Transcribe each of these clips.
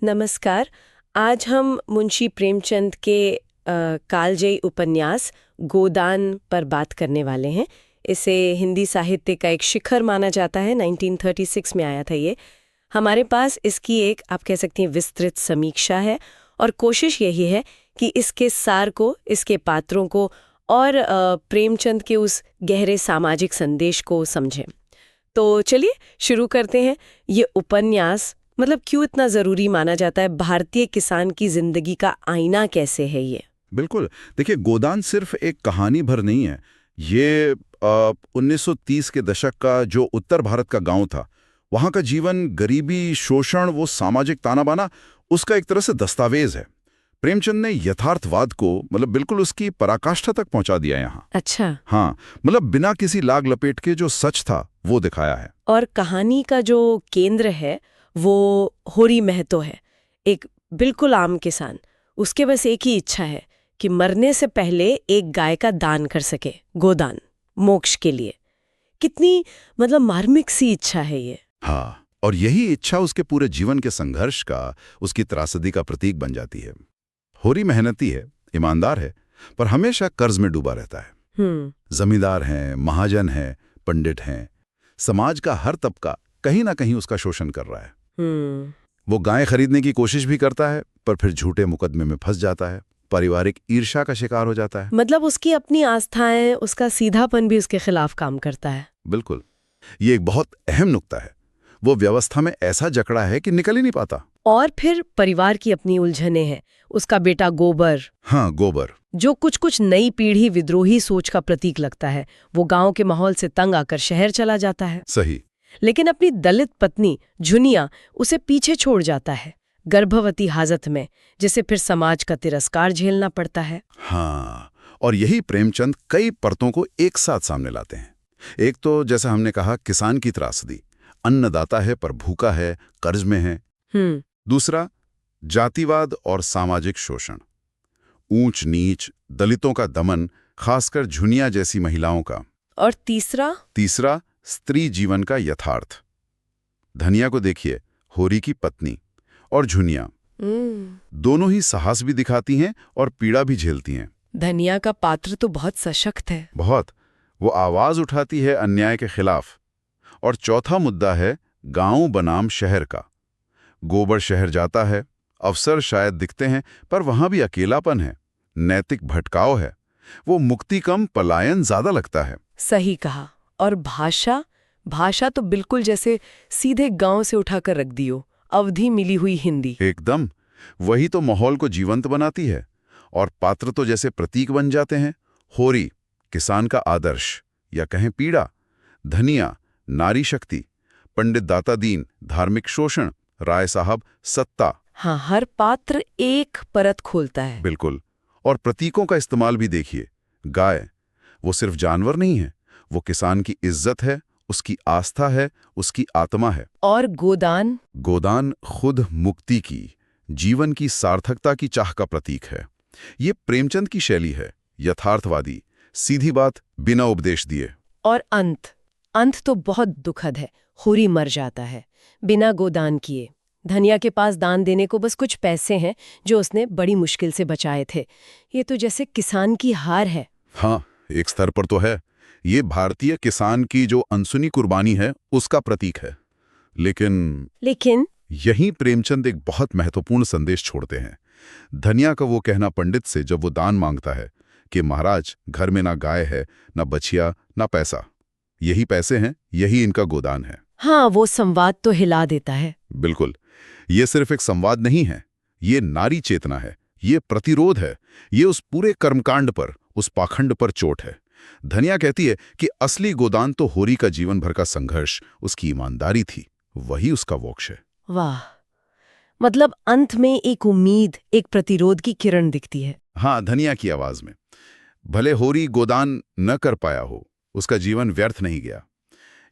नमस्कार। आज हम मुंशी प्रेमचंद के कालजयी उपन्यास गोदान पर बात करने वाले हैं। इसे हिंदी साहित्य का एक शिखर माना जाता है। 1936 में आया था ये। हमारे पास इसकी एक आप कह सकती हैं विस्तृत समीक्षा है और कोशिश यही है कि इसके सार को, इसके पात्रों को और प्रेमचंद के उस गहरे सामाजिक संदेश को समझें। तो चलिए शुरू करते हैं। ये उपन्यास मतलब क्यों इतना जरूरी माना जाता है? भारतीय किसान की जिंदगी का आईना कैसे है ये? बिल्कुल। देखिए, गोदान सिर्फ एक कहानी भर नहीं है। ये 1930 के दशक का जो उत्तर भारत का गांव था, वहां का जीवन, गरीबी, शोषण, वो सामाजिक तानाबाना, उसका एक तरह से दस्तावेज है। प्रेमचंद ने यथार्थवाद को मतलब बिल्कुल उसकी पराकाष्ठा तक पहुंचा दिया यहाँ। अच्छा। हाँ, मतलब बिना किसी लाग लपेट के जो सच था वो दिखाया है। और कहानी का जो केंद्र है वो होरी महतो है, एक बिल्कुल आम किसान। उसके बस एक ही इच्छा है कि मरने से पहले एक गाय का दान कर सके, गोदान, मोक्ष के लिए। कितनी मतलब मार्मिक सी इच्छा है ये। हाँ, और यही इच्छा उसके पूरे जीवन के संघर्ष का, उसकी त्रासदी का प्रतीक बन जाती है। होरी मेहनती है, ईमानदार है, पर हमेशा कर्ज में डूबा रहता है। जमींदार हैं, महाजन हैं, पंडित हैं, समाज का हर तबका कहीं ना कहीं उसका शोषण कर रहा है। वो गाय खरीदने की कोशिश भी करता है, पर फिर झूठे मुकदमे में फंस जाता है, पारिवारिक ईर्ष्या का शिकार हो जाता है। मतलब उसकी अपनी आस्थाएं, उसका सीधापन भी उसके खिलाफ काम करता है। बिल्कुल, ये एक बहुत अहम नुक्ता है। वो व्यवस्था में ऐसा जकड़ा है कि निकल ही नहीं पाता। और फिर परिवार की अपनी उलझने हैं। उसका बेटा गोबर, हाँ, गोबर, जो कुछ नई पीढ़ी विद्रोही सोच का प्रतीक लगता है, वो गांव के माहौल से तंग आकर शहर चला जाता है। सही। लेकिन अपनी दलित पत्नी झुनिया उसे पीछे छोड़ जाता है, गर्भवती हालत में, जिसे फिर समाज का तिरस्कार झेलना पड़ता है। हाँ, और यही प्रेमचंद कई परतों को एक साथ सामने लाते हैं। एक तो जैसा हमने कहा, किसान की त्रासदी, अन्नदाता है पर भूखा है, कर्ज में है। दूसरा, जातिवाद और सामाजिक शोषण, ऊंच नीच, दलितों का दमन, खासकर झुनिया जैसी महिलाओं का। और तीसरा स्त्री जीवन का यथार्थ। धनिया को देखिए, होरी की पत्नी, और झुनिया, दोनों ही साहस भी दिखाती हैं और पीड़ा भी झेलती हैं। धनिया का पात्र तो बहुत सशक्त है। बहुत। वो आवाज उठाती है अन्याय के खिलाफ। और चौथा मुद्दा है गांव बनाम शहर का। गोबर शहर जाता है, अवसर शायद दिखते हैं, पर वहां भी अकेलापन है, नैतिक भटकाव है। वो मुक्ति कम पलायन ज्यादा लगता है। सही कहा। और भाषा तो बिल्कुल जैसे सीधे गांव से उठाकर रख दियो, अवधि मिली हुई हिंदी। एकदम। वही तो माहौल को जीवंत बनाती है। और पात्र तो जैसे प्रतीक बन जाते हैं। होरी, किसान का आदर्श या कहें पीड़ा। धनिया, नारी शक्ति। पंडित दाता दीन, धार्मिक शोषण। राय साहब, सत्ता। हाँ, हर पात्र एक परत खोलता है। बिल्कुल। और प्रतीकों का इस्तेमाल भी देखिए। गाय, वो सिर्फ जानवर नहीं है, वो किसान की इज्जत है, उसकी आस्था है, उसकी आत्मा है। और गोदान खुद मुक्ति की, जीवन की सार्थकता की चाह का प्रतीक है। ये प्रेमचंद की शैली है, यथार्थवादी, सीधी बात, बिना उपदेश दिए। और अंत तो बहुत दुखद है। होरी मर जाता है बिना गोदान किए। धनिया के पास दान देने को बस कुछ पैसे हैं जो उसने बड़ी मुश्किल से बचाए थे। ये तो जैसे किसान की हार है। हाँ, एक स्तर पर तो है। ये किसान की जो अनसुनी कुर्बानी है, उसका प्रतीक है। लेकिन यहीं प्रेमचंद एक बहुत महत्वपूर्ण संदेश छोड़ते हैं। धनिया का वो कहना पंडित से जब वो दान मांगता है कि महाराज, घर में ना गाय है, ना बछिया, ना पैसा, यही पैसे हैं, यही इनका गोदान है। हाँ, वो संवाद तो हिला देता है। बिल्कुल। ये सिर्फ एक संवाद नहीं है, ये नारी चेतना है, ये प्रतिरोध है, ये उस पूरे कर्मकांड पर, उस पाखंड पर चोट है। धनिया कहती है कि असली गोदान तो होरी का जीवन भर का संघर्ष, उसकी ईमानदारी थी, वही उसका मोक्ष है। वाह, मतलब अंत में एक उम्मीद, एक प्रतिरोध की किरण दिखती है। हाँ, धनिया की आवाज में। भले होरी गोदान न कर पाया हो, उसका जीवन व्यर्थ नहीं गया।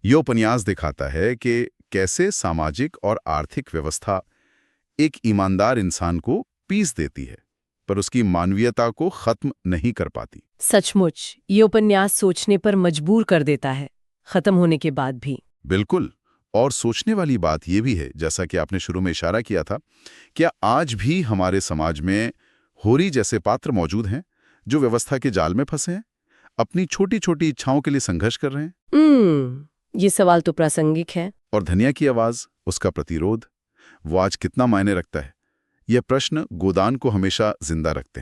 ये उपन्यास दिखाता है कि कैसे सामाजिक और आर्थिक व्यवस्था एक ईमानदार इंसान को पीस देती है, पर उसकी मानवीयता को खत्म नहीं कर पाती। सचमुच ये उपन्यास सोचने पर मजबूर कर देता है, खत्म होने के बाद भी। बिल्कुल। और सोचने वाली बात यह भी है, जैसा कि आपने शुरू में इशारा किया था, क्या आज भी हमारे समाज में होरी जैसे पात्र मौजूद हैं जो व्यवस्था के जाल में फंसे हैं, अपनी छोटी छोटी इच्छाओं के लिए संघर्ष कर रहे हैं? ये सवाल तो प्रासंगिक है। और धनिया की आवाज, उसका प्रतिरोध, वो आज कितना मायने रखता है? यह प्रश्न गोदान को हमेशा जिंदा रखते हैं।